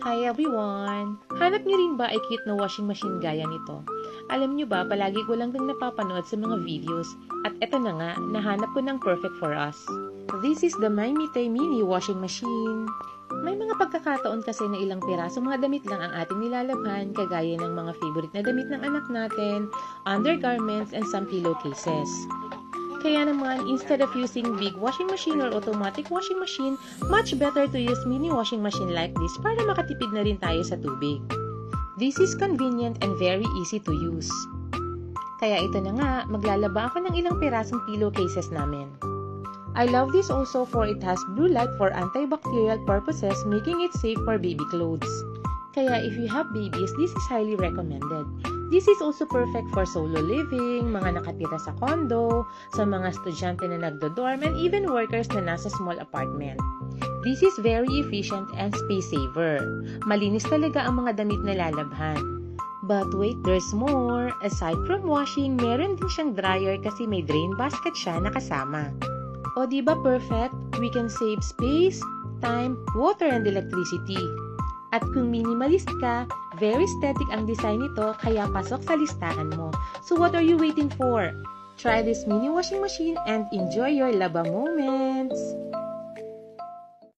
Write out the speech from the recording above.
Hi everyone! Hanap niyo rin ba ay cute na washing machine gaya nito? Alam niyo ba, palagi ko lang din napapanood sa mga videos at eto na nga, nahanap ko ng perfect for us. This is the MyMitay Mini Washing Machine. May mga pagkakataon kasi na ilang piraso mga damit lang ang ating nilalabhan, kagaya ng mga favorite na damit ng anak natin, undergarments, and some pillowcases. Kaya naman, instead of using big washing machine or automatic washing machine, much better to use mini washing machine like this para makatipid na rin tayo sa tubig. This is convenient and very easy to use. Kaya ito na nga, maglalaba ako ng ilang pirasong pillowcases namin. I love this also for it has blue light for antibacterial purposes, making it safe for baby clothes. Kaya if you have babies, this is highly recommended. This is also perfect for solo living, mga nakatira sa condo, sa mga estudyante na nagdo-dorm, and even workers na nasa small apartment. This is very efficient and space saver. Malinis talaga ang mga damit na lalabhan. But wait, there's more. Aside from washing, meron din siyang dryer kasi may drain basket siya na kasama. O diba perfect? We can save space, time, water, and electricity. At kung minimalist ka, very aesthetic ang design nito kaya pasok sa listahan mo. So what are you waiting for? Try this mini washing machine and enjoy your laba moments!